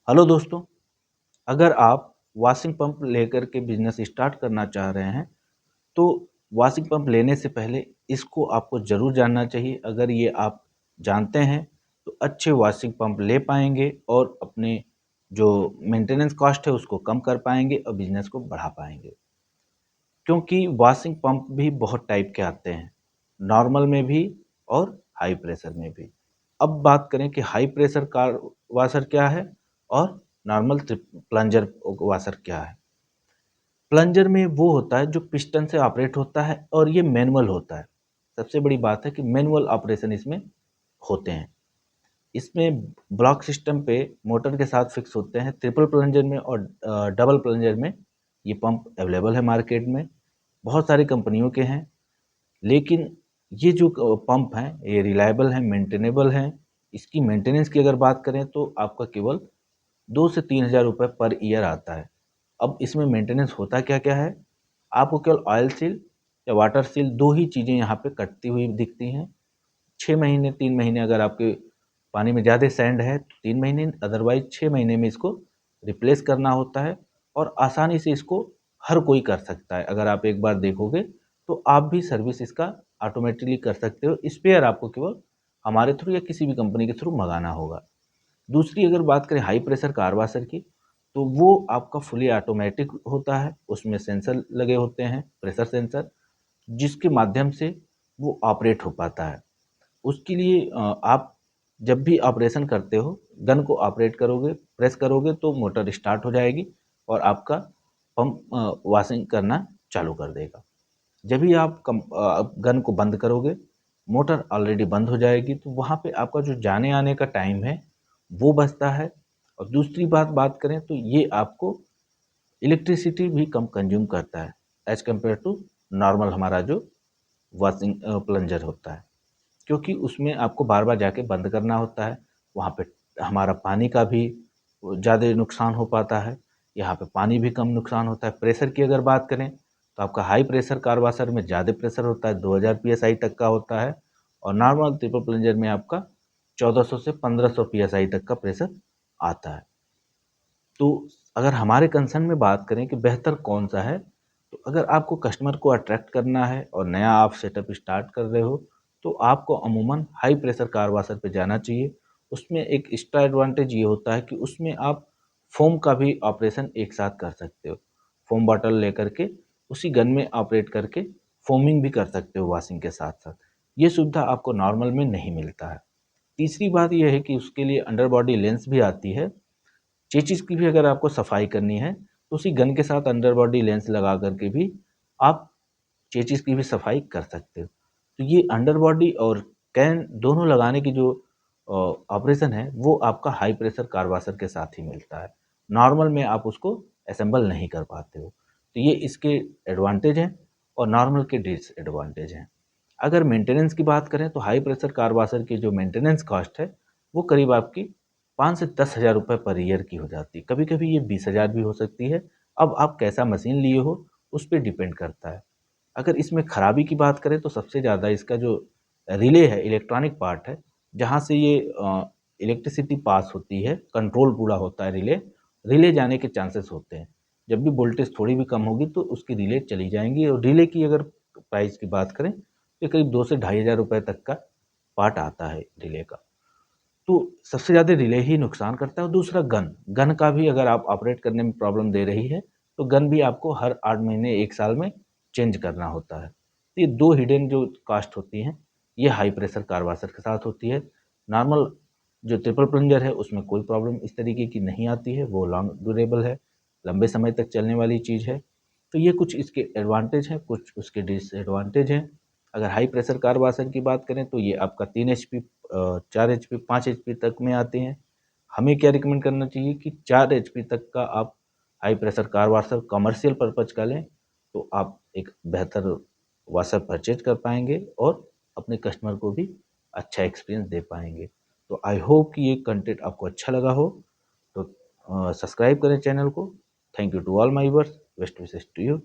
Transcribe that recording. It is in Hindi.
हेलो दोस्तों, अगर आप वॉशिंग पंप लेकर के बिजनेस स्टार्ट करना चाह रहे हैं तो वॉशिंग पंप लेने से पहले इसको आपको ज़रूर जानना चाहिए। अगर ये आप जानते हैं तो अच्छे वॉशिंग पंप ले पाएंगे और अपने जो मेंटेनेंस कॉस्ट है उसको कम कर पाएंगे और बिजनेस को बढ़ा पाएंगे। क्योंकि वॉशिंग पंप भी बहुत टाइप के आते हैं, नॉर्मल में भी और हाई प्रेशर में भी। अब बात करें कि हाई प्रेशर कार वाशर क्या है और नॉर्मल प्लंजर वाशर क्या है। प्लंजर में वो होता है जो पिस्टन से ऑपरेट होता है और ये मैनुअल होता है। सबसे बड़ी बात है कि मैनुअल ऑपरेशन इसमें होते हैं। इसमें ब्लॉक सिस्टम पे मोटर के साथ फिक्स होते हैं। ट्रिपल प्लंजर में और डबल प्लंजर में ये पंप अवेलेबल है मार्केट में, बहुत सारी कंपनियों के हैं। लेकिन ये जो पंप हैं ये रिलायबल हैं, मेंटेनेबल हैं। इसकी मेंटेनेंस की अगर बात करें तो आपका केवल 2 से 3 हज़ार रुपये पर ईयर आता है। अब इसमें मेंटेनेंस होता क्या क्या है, आपको केवल ऑयल सील या वाटर सील दो ही चीज़ें यहाँ पे कटती हुई दिखती हैं। 6 महीने 3 महीने अगर आपके पानी में ज़्यादा सैंड है तो 3 महीने, अदरवाइज 6 महीने में इसको रिप्लेस करना होता है। और आसानी से इसको हर कोई कर सकता है। अगर आप एक बार देखोगे तो आप भी सर्विस इसका ऑटोमेटिकली कर सकते हो। स्पेयर आपको केवल हमारे थ्रू या किसी भी कंपनी के थ्रू मंगाना होगा। दूसरी अगर बात करें हाई प्रेशर कार वाशर की, तो वो आपका फुली ऑटोमेटिक होता है। उसमें सेंसर लगे होते हैं, प्रेशर सेंसर, जिसके माध्यम से वो ऑपरेट हो पाता है। उसके लिए आप जब भी ऑपरेशन करते हो, गन को ऑपरेट करोगे, प्रेस करोगे तो मोटर स्टार्ट हो जाएगी और आपका पंप वॉशिंग करना चालू कर देगा। जब भी आप गन को बंद करोगे, मोटर ऑलरेडी बंद हो जाएगी, तो वहाँ पे आपका जो जाने आने का टाइम है वो बचता है। और दूसरी बात करें तो ये आपको इलेक्ट्रिसिटी भी कम कंज्यूम करता है एज कम्पेयर टू नॉर्मल हमारा जो वॉशिंग प्लंजर होता है। क्योंकि उसमें आपको बार बार जाके बंद करना होता है। वहाँ पे हमारा पानी का भी ज़्यादा नुकसान हो पाता है, यहाँ पे पानी भी कम नुकसान होता है। प्रेशर की अगर बात करें तो आपका हाई प्रेशर कार वाशर में ज़्यादा प्रेशर होता है, 2000 PSI तक का होता है। और नॉर्मल ट्रिपल प्लंजर में आपका 1400 से 1500 PSI तक का प्रेशर आता है। तो अगर हमारे कंसर्न में बात करें कि बेहतर कौन सा है, तो अगर आपको कस्टमर को अट्रैक्ट करना है और नया आप सेटअप स्टार्ट कर रहे हो तो आपको अमूमन हाई प्रेशर कार वाशर पे जाना चाहिए। उसमें एक एक्स्ट्रा एडवांटेज ये होता है कि उसमें आप फोम का भी ऑपरेशन एक साथ कर सकते हो। फोम बॉटल लेकर के उसी गन में ऑपरेट करके फोमिंग भी कर सकते हो वॉशिंग के साथ साथ। ये सुविधा आपको नॉर्मल में नहीं मिलता है। तीसरी बात यह है कि उसके लिए अंडर बॉडी लेंस भी आती है। चेचिस की भी अगर आपको सफाई करनी है तो उसी गन के साथ अंडर बॉडी लेंस लगा करके भी आप चेचिस की भी सफाई कर सकते हो। तो ये अंडर बॉडी और कैन दोनों लगाने की जो ऑपरेशन है वो आपका हाई प्रेशर कार वाशर के साथ ही मिलता है। नॉर्मल में आप उसको असेंबल नहीं कर पाते हो। तो ये इसके एडवांटेज हैं और नॉर्मल के डिसएडवांटेज हैं। अगर मेंटेनेंस की बात करें तो हाई प्रेशर कार वाशर की जो मेंटेनेंस कॉस्ट है वो करीब आपकी 5 से 10 हज़ार रुपये पर ईयर की हो जाती है। कभी कभी ये 20 हज़ार भी हो सकती है। अब आप कैसा मशीन लिए हो उस पर डिपेंड करता है। अगर इसमें खराबी की बात करें तो सबसे ज़्यादा इसका जो रिले है, इलेक्ट्रॉनिक पार्ट है, जहाँ से ये इलेक्ट्रिसिटी पास होती है, कंट्रोल पूरा होता है रिले, रिले जाने के चांसेस होते हैं। जब भी वोल्टेज थोड़ी भी कम होगी तो उसकी रिले चली जाएंगी। और रिले की अगर प्राइस की बात करें तो करीब 2 से 2,500 रुपये तक का पार्ट आता है रिले का। तो सबसे ज़्यादा रिले ही नुकसान करता है। और दूसरा गन, गन का भी अगर आप ऑपरेट करने में प्रॉब्लम दे रही है तो गन भी आपको हर 8 महीने 1 साल में चेंज करना होता है। तो ये दो हिडन जो कास्ट होती हैं ये हाई प्रेशर कार वाशर के साथ होती है। नॉर्मल जो ट्रिपल प्लंजर है उसमें कोई प्रॉब्लम इस तरीके की नहीं आती है, वो लॉन्ग ड्यूरेबल है, लंबे समय तक चलने वाली चीज़ है। तो ये कुछ इसके एडवांटेज हैं, कुछ उसके डिसएडवांटेज हैं। अगर हाई प्रेशर कार वाशर की बात करें तो ये आपका 3 HP 4 HP 5 HP तक में आते हैं। हमें क्या रिकमेंड करना चाहिए कि 4 HP तक का आप high pressure car washer commercial purpose का लें तो आप एक बेहतर वाशर परचेज कर पाएंगे और अपने कस्टमर को भी अच्छा एक्सपीरियंस दे पाएंगे। तो आई होप कि ये कंटेंट आपको अच्छा लगा हो। तो सब्सक्राइब करें चैनल को। Thank you to all my viewers, best wishes to you.